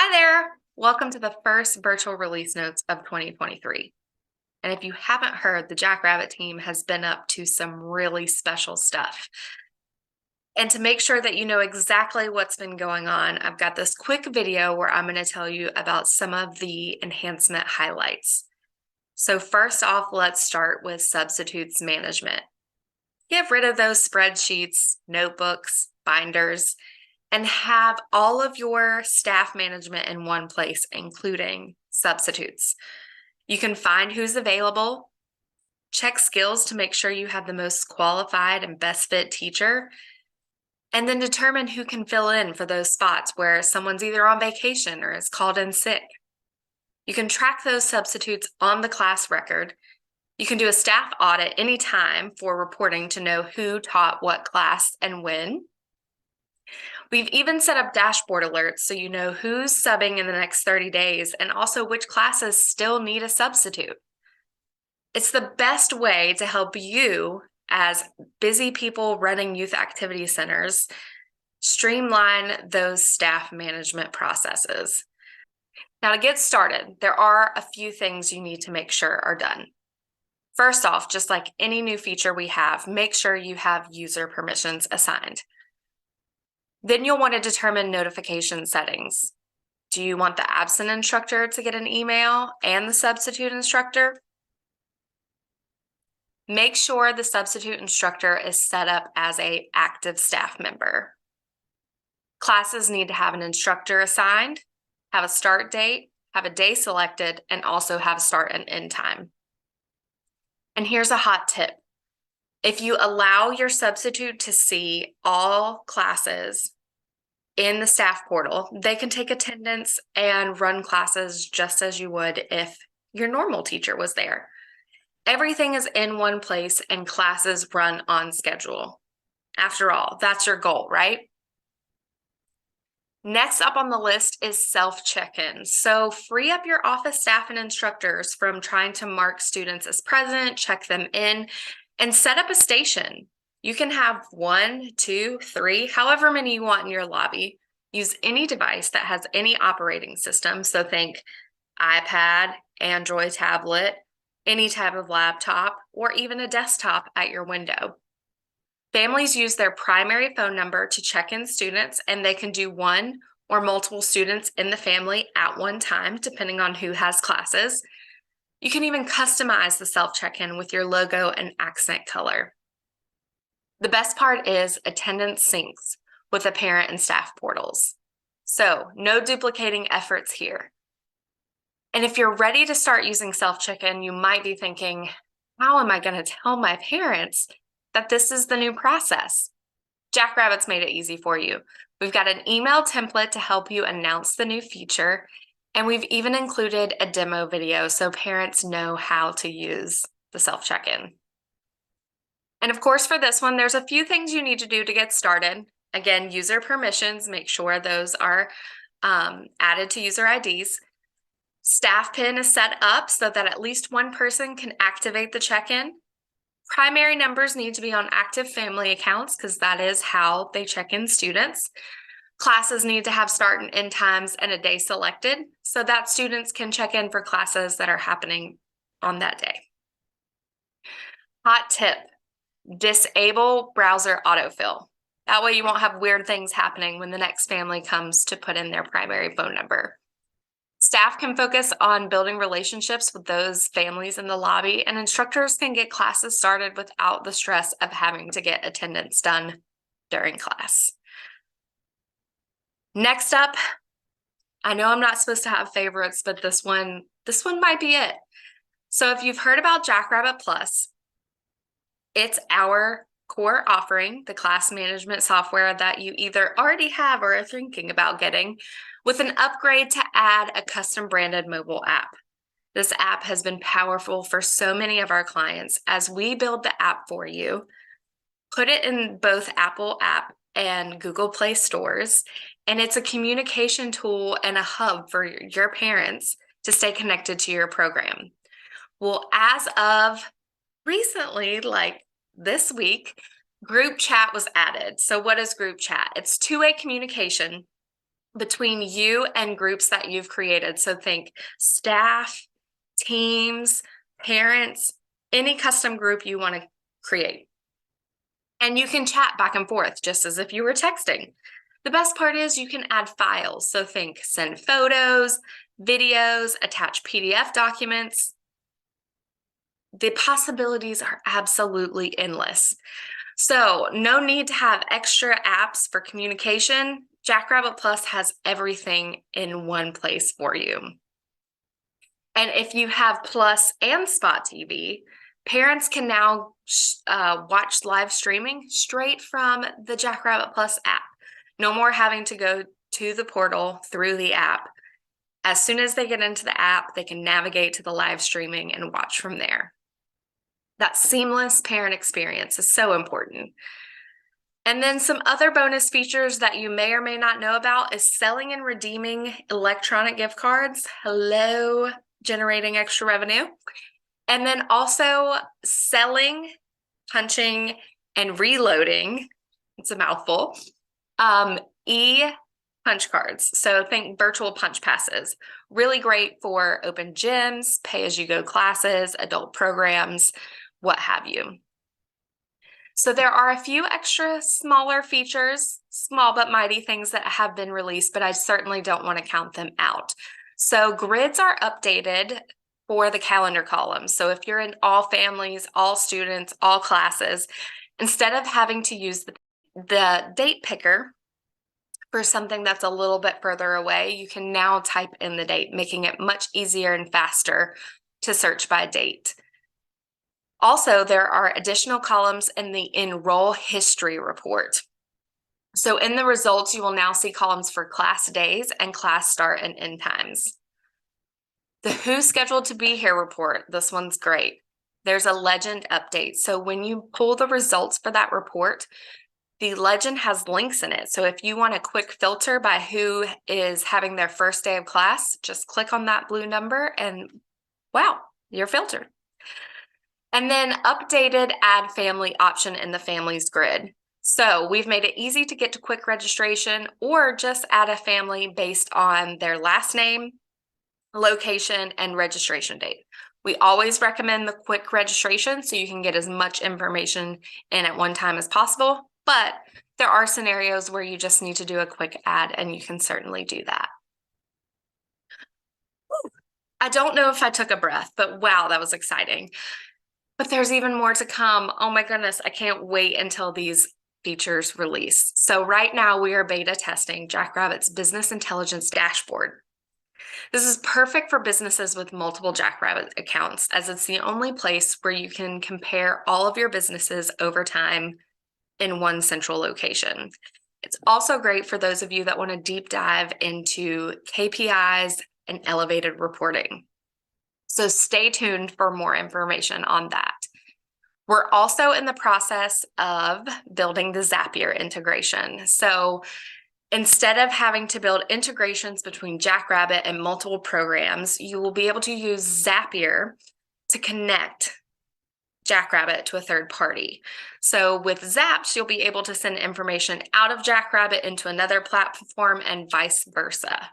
Hi there! Welcome to the first virtual release notes of 2023. And if you haven't heard, the Jackrabbit team has been up to some really special stuff. And to make sure that you know exactly what's been going on, I've got this quick video where I'm going to tell you about some of the enhancement highlights. So first off, let's start with substitutes management. Get rid of those spreadsheets, notebooks, binders, and have all of your staff management in one place, including substitutes. You can find who's available, check skills to make sure you have the most qualified and best fit teacher, and then determine who can fill in for those spots where someone's either on vacation or is called in sick. You can track those substitutes on the class record. You can do a staff audit anytime for reporting to know who taught what class and when. We've even set up dashboard alerts so you know who's subbing in the next 30 days and also which classes still need a substitute. It's the best way to help you, as busy people running youth activity centers, streamline those staff management processes. Now, to get started, there are a few things you need to make sure are done. First off, just like any new feature we have, make sure you have user permissions assigned. Then you'll want to determine notification settings. Do you want the absent instructor to get an email and the substitute instructor? Make sure the substitute instructor is set up as an active staff member. Classes need to have an instructor assigned, have a start date, have a day selected, and also have start and end time. And here's a hot tip. If you allow your substitute to see all classes in the staff portal, they can take attendance and run classes just as you would if your normal teacher was there. Everything is in one place and classes run on schedule. After all, that's your goal, right? Next up on the list is self-check-in. So free up your office staff and instructors from trying to mark students as present, check them in, and set up a station. You can have 1, 2, 3, however many you want in your lobby. Use any device that has any operating system. So think iPad, Android tablet, any type of laptop, or even a desktop at your window. Families use their primary phone number to check in students, and they can do one or multiple students in the family at one time, depending on who has classes. You can even customize the self-check-in with your logo and accent color. The best part is attendance syncs with the parent and staff portals. So no duplicating efforts here. And if you're ready to start using self-check-in, you might be thinking, how am I going to tell my parents that this is the new process? Jackrabbit's made it easy for you. We've got an email template to help you announce the new feature, and we've even included a demo video so parents know how to use the self-check-in. And of course, for this one, there's a few things you need to do to get started. Again, user permissions, make sure those are added to user IDs. Staff pin is set up so that at least one person can activate the check-in. Primary numbers need to be on active family accounts because that is how they check in students. Classes need to have start and end times and a day selected so that students can check in for classes that are happening on that day. Hot tip, disable browser autofill. That way you won't have weird things happening when the next family comes to put in their primary phone number. Staff can focus on building relationships with those families in the lobby, and instructors can get classes started without the stress of having to get attendance done during class. Next up, I know I'm not supposed to have favorites, but this one might be it. So if you've heard about Jackrabbit Plus, it's our core offering, the class management software that you either already have or are thinking about getting, with an upgrade to add a custom branded mobile app. This app has been powerful for so many of our clients as we build the app for you, put it in both Apple app and Google Play stores, and it's a communication tool and a hub for your parents to stay connected to your program. Well, as of recently, like this week, group chat was added. So what is group chat? It's two-way communication between you and groups that you've created. So think staff, teams, parents, any custom group you want to create. And you can chat back and forth just as if you were texting. The best part is you can add files. So think send photos, videos, attach PDF documents. The possibilities are absolutely endless. So no need to have extra apps for communication. Jackrabbit Plus has everything in one place for you. And if you have Plus and Spot TV, parents can now watch live streaming straight from the Jackrabbit Plus app. No more having to go to the portal through the app. As soon as they get into the app, they can navigate to the live streaming and watch from there. That seamless parent experience is so important. And then some other bonus features that you may or may not know about is selling and redeeming electronic gift cards. Hello, generating extra revenue. And then also selling, punching, and reloading. It's a mouthful. E-punch cards. So think virtual punch passes. Really great for open gyms, pay-as-you-go classes, adult programs, what have you. So there are a few extra smaller features, small but mighty things that have been released, but I certainly don't want to count them out. So grids are updated for the calendar columns. So if you're in all families, all students, all classes, instead of having to use the date picker for something that's a little bit further away, you can now type in the date, making it much easier and faster to search by date. Also, there are additional columns in the enroll history report. So in the results, you will now see columns for class days and class start and end times. The who's scheduled to be here report, this one's great. There's a legend update. So when you pull the results for that report, the legend has links in it. So if you want a quick filter by who is having their first day of class, just click on that blue number and wow, you're filtered. And then updated add family option in the families grid. So we've made it easy to get to quick registration or just add a family based on their last name, location, and registration date. We always recommend the quick registration so you can get as much information in at one time as possible, but there are scenarios where you just need to do a quick add and you can certainly do that. I don't know if I took a breath, but wow, that was exciting. But there's even more to come. Oh my goodness, I can't wait until these features release. So right now we are beta testing Jackrabbit's business intelligence dashboard. This is perfect for businesses with multiple Jackrabbit accounts, as it's the only place where you can compare all of your businesses over time in one central location. It's also great for those of you that want to deep dive into KPIs and elevated reporting. So stay tuned for more information on that. We're also in the process of building the Zapier integration. So instead of having to build integrations between Jackrabbit and multiple programs, you will be able to use Zapier to connect Jackrabbit to a third party. So with Zaps, you'll be able to send information out of Jackrabbit into another platform and vice versa.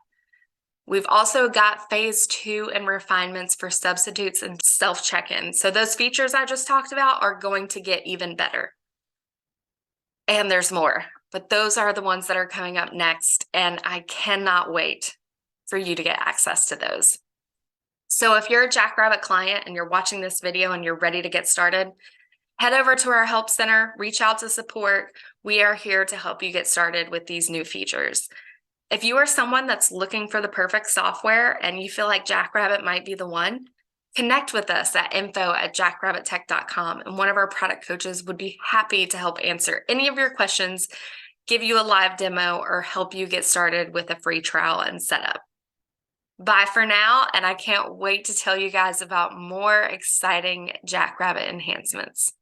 We've also got phase 2 and refinements for substitutes and self-check-in. So those features I just talked about are going to get even better. And there's more, but those are the ones that are coming up next, and I cannot wait for you to get access to those. So if you're a Jackrabbit client and you're watching this video and you're ready to get started, head over to our help center, reach out to support. We are here to help you get started with these new features. If you are someone that's looking for the perfect software and you feel like Jackrabbit might be the one, connect with us at info@jackrabbittech.com, and one of our product coaches would be happy to help answer any of your questions, give you a live demo, or help you get started with a free trial and setup. Bye for now, and I can't wait to tell you guys about more exciting Jackrabbit enhancements.